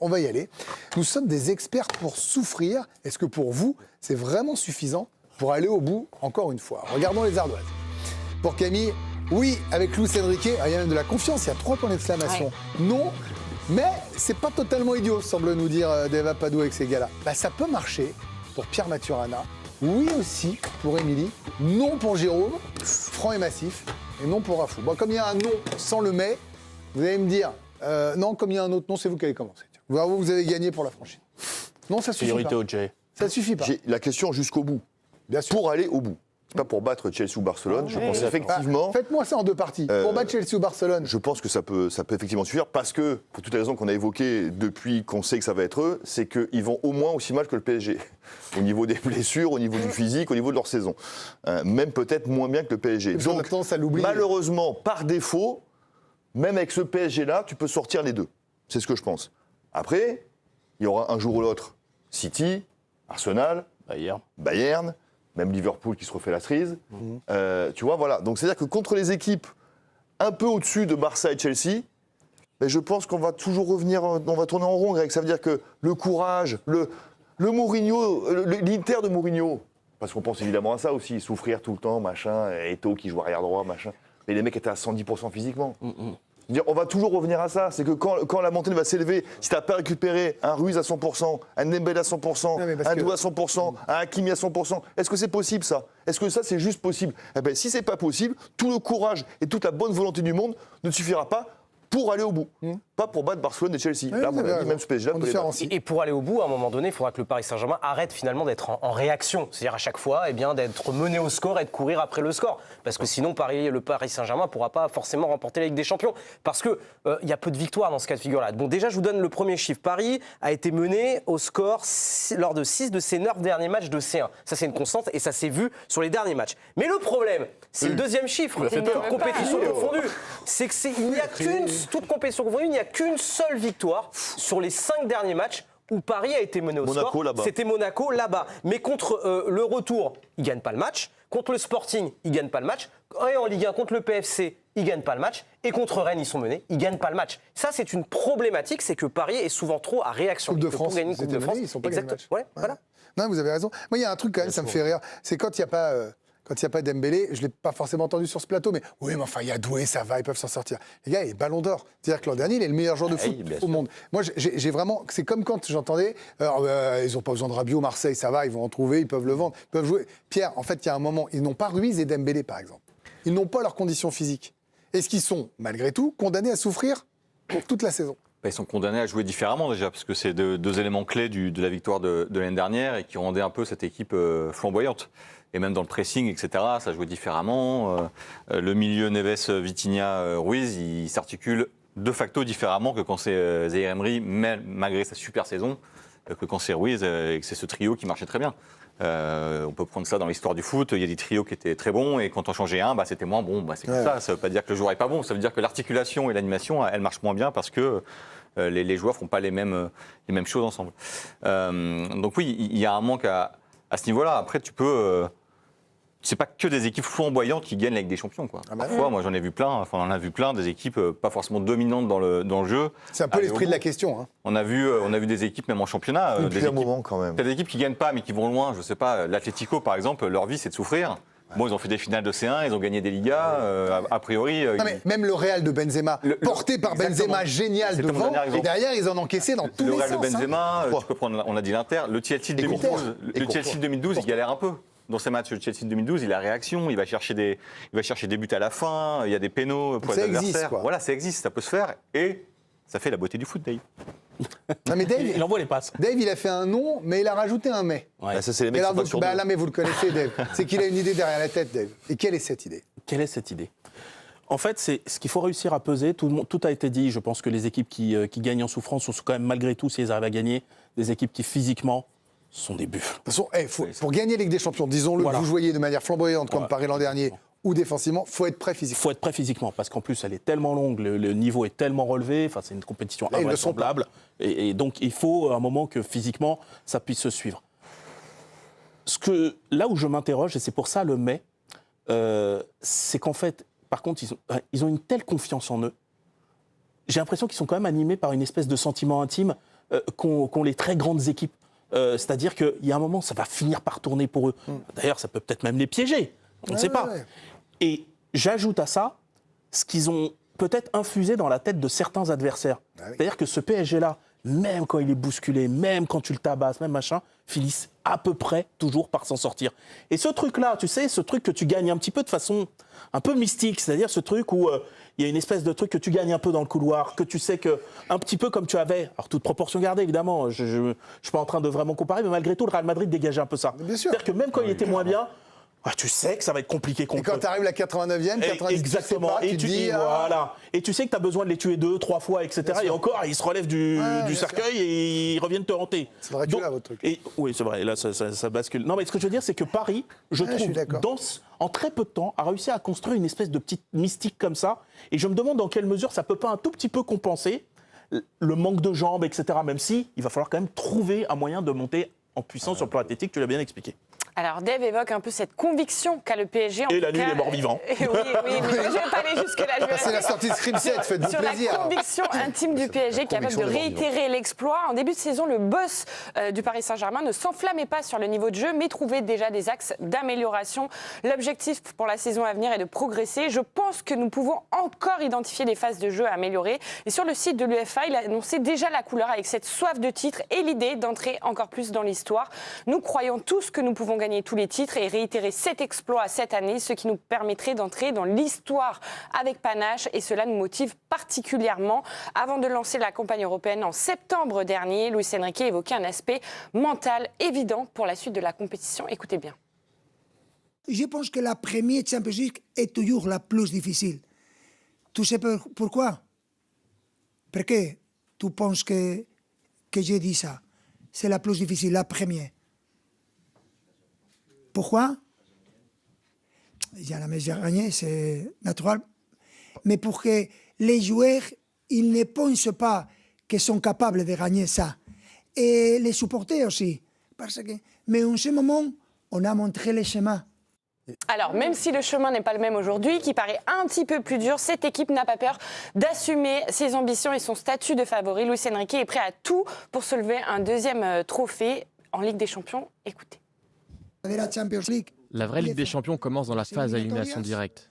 On va y aller. Nous sommes des experts pour souffrir. Est-ce que pour vous, c'est vraiment suffisant pour aller au bout, encore une fois? Regardons les ardoises. Pour Camille, oui, avec Luis Enrique, il y a même de la confiance, il y a 3 points d'exclamation. Ouais. Non, mais c'est pas totalement idiot, semble nous dire Deva Padou avec ces gars-là. Bah, ça peut marcher pour Pierre Maturana. Oui aussi pour Émilie. Non pour Jérôme, franc et massif. Et non pour Rafou. Bon, comme il y a un non sans le mais, vous allez me dire non, comme il y a un autre non, c'est vous qui allez commencer. Vous avez gagné pour la franchise. Non, ça suffit Priorité pas. au Jay. Ça suffit pas. J'ai la question jusqu'au bout. Bien sûr. Pour aller au bout. C'est pas pour battre Chelsea ou Barcelone. Je pense effectivement. Faites-moi ça en 2 parties. Pour battre Chelsea ou Barcelone. Je pense que ça peut effectivement suffire parce que, pour toutes les raisons qu'on a évoquées depuis qu'on sait que ça va être eux, c'est qu'ils vont au moins aussi mal que le PSG. Au niveau des blessures, au niveau du physique, au niveau de leur saison. Même peut-être moins bien que le PSG. Donc, malheureusement, par défaut, même avec ce PSG-là, tu peux sortir les deux. C'est ce que je pense. Après, il y aura un jour ou l'autre City, Arsenal, Bayern, même Liverpool qui se refait la cerise. Tu vois, voilà. Donc, c'est-à-dire que contre les équipes un peu au-dessus de Barça et Chelsea, ben, je pense qu'on va toujours revenir, on va tourner en rond, Greg. Ça veut dire que le courage, le Mourinho, l'Inter de Mourinho, parce qu'on pense évidemment à ça aussi, souffrir tout le temps, machin, Eto'o qui joue arrière droit, machin. Mais les mecs étaient à 110% physiquement. On va toujours revenir à ça. C'est que quand la montagne va s'élever, si tu n'as pas récupéré un Ruiz à 100%, un Dembélé à 100%, un Doué à 100%, un Hakimi à 100%, est-ce que c'est possible ça? Est-ce que ça c'est juste possible? Eh ben, si c'est pas possible, tout le courage et toute la bonne volonté du monde ne suffira pas pour aller au bout. Pas pour battre Barcelone et Chelsea. Oui, là, mon avis, même ce PSG-là peut les battre. Et pour aller au bout, à un moment donné, il faudra que le Paris Saint-Germain arrête finalement d'être en réaction. C'est-à-dire à chaque fois, d'être mené au score et de courir après le score. Parce que sinon, le Paris Saint-Germain ne pourra pas forcément remporter la Ligue des Champions. Parce qu'il y a peu de victoires dans ce cas de figure-là. Bon, déjà, je vous donne le premier chiffre. Paris a été mené au score lors de 6 de ses 9 derniers matchs de C1. Ça, c'est une constante et ça s'est vu sur les derniers matchs. Mais le problème, c'est le deuxième chiffre. Toute compétition confondue. C'est qu'il n'y a toute compétition confondue, il n'y a qu'une seule victoire sur les 5 derniers matchs où Paris a été mené au score. C'était Monaco là-bas. Mais contre le retour, il ne gagne pas le match. Contre le Sporting, il ne gagne pas le match. Et en Ligue 1, contre le PFC, il ne gagne pas le match. Et contre Rennes, ils sont menés, ils ne gagnent pas le match. Ça, c'est une problématique, c'est que Paris est souvent trop à réaction. Coupe de France, pour gagner une Coupe de France, ils sont pas gagnés le match. Ouais, voilà. Non, vous avez raison. Moi, il y a un truc quand même, ça me fait rire. C'est quand il n'y a pas... Quand il n'y a pas Dembélé, je ne l'ai pas forcément entendu sur ce plateau, mais oui, mais enfin, il y a Doué, ça va, ils peuvent s'en sortir. Les gars, il est ballon d'or. C'est-à-dire que l'an dernier, il est le meilleur joueur de foot au monde. Moi, j'ai vraiment. C'est comme quand j'entendais, ils n'ont pas besoin de Rabiot, Marseille, ça va, ils vont en trouver, ils peuvent le vendre, ils peuvent jouer. Pierre, en fait, il y a un moment, ils n'ont pas Ruiz et Dembélé, par exemple. Ils n'ont pas leurs conditions physiques. Est-ce qu'ils sont, malgré tout, condamnés à souffrir toute la saison? Ils sont condamnés à jouer différemment déjà, parce que c'est deux éléments clés de la victoire de l'année dernière et qui rendaient un peu cette équipe flamboyante. Et même dans le pressing, etc., ça jouait différemment. Le milieu Neves, Vitinha, Ruiz, il s'articule de facto différemment que quand c'est Zaïre Emery, malgré sa super saison, que quand c'est Ruiz et que c'est ce trio qui marchait très bien. On peut prendre ça dans l'histoire du foot, il y a des trios qui étaient très bons et quand on changeait un, c'était moins bon. C'est comme ça, ça ne veut pas dire que le joueur n'est pas bon, ça veut dire que l'articulation et l'animation, elles marchent moins bien parce que les joueurs ne font pas les mêmes choses ensemble. Donc oui, il y a un manque à ce niveau-là. Après, tu peux... c'est pas que des équipes flamboyantes qui gagnent la Ligue des Champions, quoi. Parfois, moi j'en ai vu plein, on en a vu plein, des équipes pas forcément dominantes dans le jeu. C'est un peu l'esprit de la question. On a vu des équipes, même en championnat, depuis un moment quand même. T'as des équipes qui gagnent pas mais qui vont loin, je sais pas, l'Atlético par exemple, leur vie c'est de souffrir. Bon, ils ont fait des finales de C1, ils ont gagné des Ligas, a priori... Non, mais même le Real de Benzema, porté par Benzema, génial devant, et derrière, ils en ont encaissé dans tous les sens. Le Real de Benzema, tu peux prendre, on a dit l'Inter, le Chelsea de 2012, il galère un peu. Dans ces matchs de Chelsea 2012, il a réaction, il va chercher des buts à la fin, il y a des pénaux pour les adversaires. Voilà, ça existe, ça peut se faire, et ça fait la beauté du foot, Dave. Non, mais Dave, il envoie les passes. Dave, il a fait un non, mais il a rajouté un mais. Ouais. Ça, c'est les mecs qui sont pas sur là, mais vous le connaissez, Dave. C'est qu'il a une idée derrière la tête, Dave. Et quelle est cette idée? Quelle est cette idée? En fait, c'est ce qu'il faut réussir à peser. Tout a été dit. Je pense que les équipes qui gagnent en souffrance sont quand même, malgré tout, si elles arrivent à gagner, des équipes qui, physiquement, sont des buffles. De toute façon, pour gagner la Ligue des Champions, disons-le, vous jouiez de manière flamboyante comme Paris l'an dernier, ou défensivement, il faut être prêt physiquement. Il faut être prêt physiquement, parce qu'en plus, elle est tellement longue, le niveau est tellement relevé, enfin, c'est une compétition invraisemblable. Et donc, il faut un moment que physiquement, ça puisse se suivre. Là où je m'interroge, et c'est pour ça le mais, c'est qu'en fait, par contre, ils ont une telle confiance en eux. J'ai l'impression qu'ils sont quand même animés par une espèce de sentiment intime qu'ont les très grandes équipes. C'est-à-dire qu'il y a un moment, ça va finir par tourner pour eux. D'ailleurs, ça peut peut-être même les piéger. On ne sait pas. Ouais. Et j'ajoute à ça ce qu'ils ont peut-être infusé dans la tête de certains adversaires. Ah oui. C'est-à-dire que ce PSG-là, même quand il est bousculé, même quand tu le tabasses, même machin, finissent à peu près toujours par s'en sortir. Et ce truc-là, tu sais, ce truc que tu gagnes un petit peu de façon un peu mystique, c'est-à-dire ce truc où il y a une espèce de truc que tu gagnes un peu dans le couloir, que tu sais que, un petit peu comme tu avais, alors toute proportion gardée évidemment, je ne suis pas en train de vraiment comparer, mais malgré tout, le Real Madrid dégageait un peu ça. Bien sûr. C'est-à-dire que même quand il était moins bien, tu sais que ça va être compliqué contre Et quand eux. tu arrives la 89e, 90e, Exactement. tu sais pas, Et tu te dis, voilà. Et tu sais que tu as besoin de les tuer 2, 3 fois, etc. Bien Et sûr. encore, ils se relèvent du bien cercueil et ils reviennent te hanter. C'est vrai que Donc, là, votre truc. oui, c'est vrai. Là, ça bascule. Non, mais ce que je veux dire, c'est que Paris, je Ouais, je suis trouve, d'accord. en très peu de temps, a réussi à construire une espèce de petite mystique comme ça. Et je me demande dans quelle mesure ça peut pas un tout petit peu compenser le manque de jambes, etc. Même si il va falloir quand même trouver un moyen de monter en puissance sur le plan athlétique. Tu l'as bien expliqué. Alors, Dave évoque un peu cette conviction qu'a le PSG. Et la nuit des morts vivants. Oui, mais je ne vais pas aller jusque-là. Je vais C'est la rester sortie de Scream 7, faites-vous sur plaisir. la conviction intime du PSG, capable de réitérer l'exploit. En début de saison, le boss du Paris Saint-Germain ne s'enflammait pas sur le niveau de jeu, mais trouvait déjà des axes d'amélioration. L'objectif pour la saison à venir est de progresser. Je pense que nous pouvons encore identifier des phases de jeu à améliorer. Et sur le site de l'UEFA, il a annoncé déjà la couleur avec cette soif de titre et l'idée d'entrer encore plus dans l'histoire. Nous croyons tous que nous pouvons gagner tous les titres et réitérer cet exploit cette année, ce qui nous permettrait d'entrer dans l'histoire avec panache, et cela nous motive particulièrement. Avant de lancer la campagne européenne en septembre dernier, Luis Enrique évoquait un aspect mental évident pour la suite de la compétition. Écoutez bien. Je pense que la première Champions League est toujours la plus difficile. Tu sais pourquoi? Pourquoi tu penses que j'ai dit ça? C'est la plus difficile, la première. Pourquoi? Il y a la meilleure gagnée, c'est naturel. Mais pour que les joueurs, ils ne pensent pas qu'ils sont capables de gagner ça. Et les supporters aussi. Mais en ce moment, on a montré le chemin. Alors, même si le chemin n'est pas le même aujourd'hui, qui paraît un petit peu plus dur, cette équipe n'a pas peur d'assumer ses ambitions et son statut de favori. Luis Enrique est prêt à tout pour se lever un deuxième trophée en Ligue des Champions. Écoutez. La vraie Ligue des Champions commence dans la phase à élimination directe.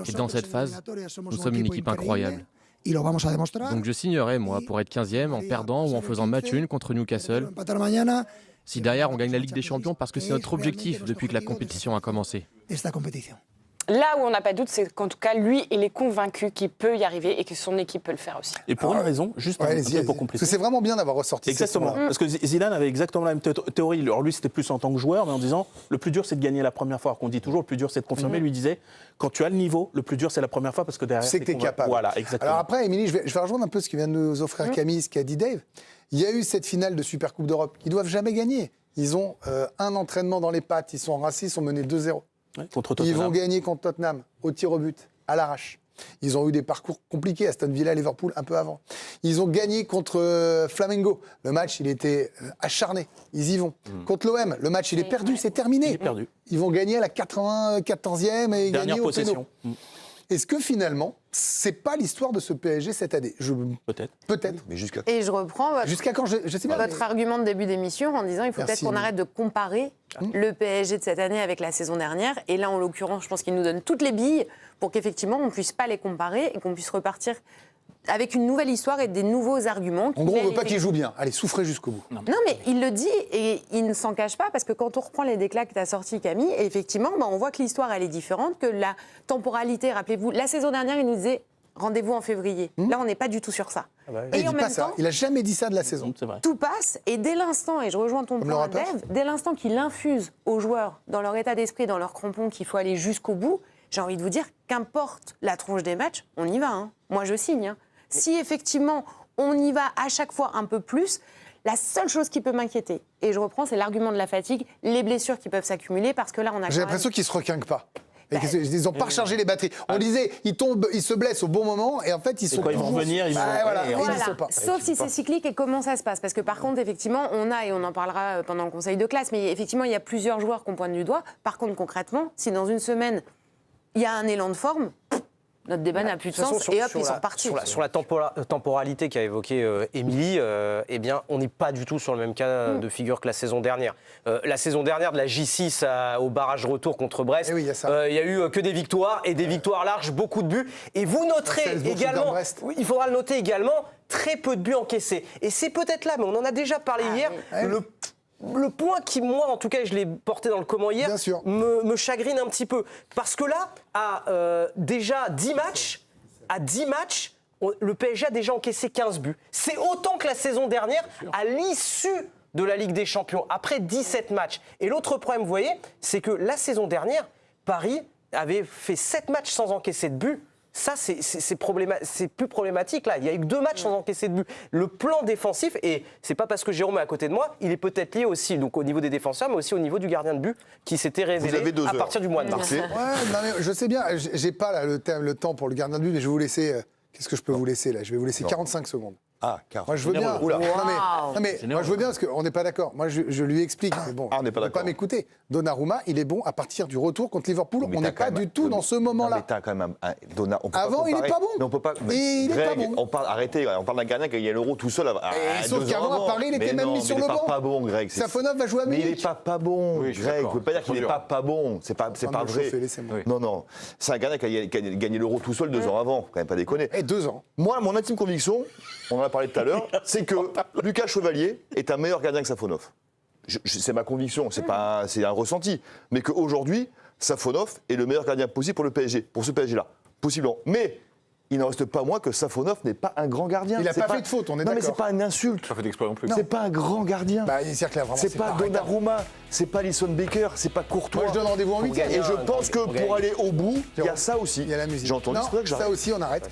Et dans cette phase, nous sommes une équipe incroyable. Donc je signerai, moi, pour être 15e en perdant ou en faisant match nul contre Newcastle. Si derrière on gagne la Ligue des Champions, parce que c'est notre objectif depuis que la compétition a commencé. Là où on n'a pas de doute, c'est qu'en tout cas, lui, il est convaincu qu'il peut y arriver et que son équipe peut le faire aussi. Et pour une raison, juste Ouais, un allez-y, peu pour allez-y. compléter. Parce que c'est vraiment bien d'avoir ressorti cette Exactement. histoire. Parce que Zidane avait exactement la même théorie. Alors lui, c'était plus en tant que joueur, mais en disant le plus dur, c'est de gagner la première fois. Alors qu'on dit toujours le plus dur, c'est de confirmer. Lui disait quand tu as le niveau, le plus dur, c'est la première fois parce que derrière. Tu sais que tu es convaincu. capable. Voilà, exactement. Alors après, Émilie, je vais rejoindre un peu ce que vient de nous offrir Camille, ce qu'a dit Dave. Il y a eu cette finale de Super Coupe d'Europe qu'ils ne doivent jamais gagner. Ils ont un entraînement dans les pattes, ils sont enracés, ils sont menés 2-0. Ouais, contre Ils Tottenham. vont gagner contre Tottenham, au tir au but, à l'arrache. Ils ont eu des parcours compliqués, Aston Villa, Liverpool, un peu avant. Ils ont gagné contre Flamengo. Le match, il était acharné. Ils y vont. Contre l'OM, le match, il est perdu, c'est terminé. Il est perdu. Ils vont gagner à la 94e et Dernière gagner au possession. péno. Est-ce que finalement, c'est pas l'histoire de ce PSG cette année? Peut-être. Peut-être. Mais jusqu'à Et je reprends Jusqu'à quand je sais bien. votre mais- argument de début d'émission en disant il faut Merci, peut-être qu'on Émilie. arrête de comparer le PSG de cette année avec la saison dernière. Et là, en l'occurrence, je pense qu'il nous donne toutes les billes pour qu'effectivement, on ne puisse pas les comparer et qu'on puisse repartir avec une nouvelle histoire et des nouveaux arguments. En gros, on veut pas qu'il joue bien. Allez, souffrez jusqu'au bout. Non, mais il le dit et il ne s'en cache pas parce que quand on reprend les déclats que tu as sortis, Camille, effectivement, on voit que l'histoire, elle est différente, que la temporalité, rappelez-vous, la saison dernière, il nous disait rendez-vous en février. Là, on n'est pas du tout sur ça. Il Et dit en pas même ça. temps, Il a jamais dit ça de la saison. C'est vrai. tout passe et dès l'instant, et je rejoins ton Comme le point, rappeur. Dave, dès l'instant qu'il infuse aux joueurs, dans leur état d'esprit, dans leur crampon, qu'il faut aller jusqu'au bout, j'ai envie de vous dire, qu'importe la tronche des matchs, on y va. Hein. Moi, je signe. Hein. Si effectivement, on y va à chaque fois un peu plus, la seule chose qui peut m'inquiéter, et je reprends, c'est l'argument de la fatigue, les blessures qui peuvent s'accumuler, parce que là, on a J'ai quand l'impression même... qu'ils se requinquent pas. Ils n'ont pas rechargé les batteries. On disait, ils tombent, ils se blessent au bon moment, et en fait, ils sont quand ils vont toujours- revenir, ils vont- Voilà, ouais, et ils Voilà. n'y sont pas. Sauf si c'est cyclique et comment ça se passe. Parce que par contre, effectivement, on a, et on en parlera pendant le conseil de classe, mais effectivement, il y a plusieurs joueurs qu'on pointe du doigt. Par contre, concrètement, si dans une semaine, il y a un élan de forme, Notre débat n'a plus de sens. Et hop, ils sont partis. Sur la temporalité qu'a évoquée Émilie, eh bien, on n'est pas du tout sur le même cas de figure que la saison dernière. La saison dernière, de la J6 au barrage retour contre Brest, oui, il y a eu que des victoires et des victoires larges, beaucoup de buts. Et vous noterez également, il faudra le noter également, très peu de buts encaissés. Et c'est peut-être là, mais on en a déjà parlé hier, le point qui, moi, en tout cas, je l'ai porté dans le comment hier, me chagrine un petit peu. Parce que là, à déjà 10 matchs, le PSG a déjà encaissé 15 buts. C'est autant que la saison dernière, à l'issue de la Ligue des Champions, après 17 matchs. Et l'autre problème, vous voyez, c'est que la saison dernière, Paris avait fait 7 matchs sans encaisser de but. Ça, c'est plus problématique, là. Il y a eu que 2 matchs sans encaisser de but. Le plan défensif, et c'est pas parce que Jérôme est à côté de moi, il est peut-être lié aussi donc, au niveau des défenseurs, mais aussi au niveau du gardien de but, qui s'était révélé à partir du mois de mars. Ouais, non, mais je sais bien, j'ai pas là, le temps pour le gardien de but, mais je vais vous laisser... Qu'est-ce que je peux vous laisser, là? Je vais vous laisser 45 secondes. Ah, car. Moi, je veux bien. Oula. Non, mais moi, je veux bien parce qu'on n'est pas d'accord. Moi, je lui explique. Mais bon, on n'est pas il ne veut pas m'écouter. Donnarumma, il est bon à partir du retour contre Liverpool. On n'est pas du tout dans ce moment-là. Mais t'as quand même Avant, il n'est pas bon. Mais on peut pas. Et il n'est pas bon. Arrêtez, on parle d'un gardien qui a gagné l'Euro tout seul. Sauf qu'avant, à Paris, il était même mis sur le banc. Il n'est pas bon, Greg. Safonov va jouer à Munich. Mais il n'est pas bon, Greg. Vous ne pouvez pas dire qu'il n'est pas bon. C'est pas vrai. Non. C'est un gardien qui a gagné l'Euro tout seul 2 ans avant. Quand même pas déconner. Et 2 ans. Moi, mon intime conviction, on en a parlé tout à l'heure, c'est que Lucas Chevalier est un meilleur gardien que Safonov. C'est ma conviction, c'est un ressenti. Mais qu'aujourd'hui, Safonov est le meilleur gardien possible pour le PSG, pour ce PSG-là. Possiblement. Mais il n'en reste pas moins que Safonov n'est pas un grand gardien. Il n'a pas fait de faute, on est d'accord. Non, mais c'est pas une insulte. Pas fait d'exploit non plus. C'est pas un grand gardien. C'est pas Donnarumma, c'est pas Alisson Becker, c'est pas Courtois. Moi, je donne rendez-vous en 8e. Et je pense que pour aller au bout, il y a ça aussi. Il y a la musique. J'ai entendu, c'est pour ça que j'arrête. Ça aussi, on arrête.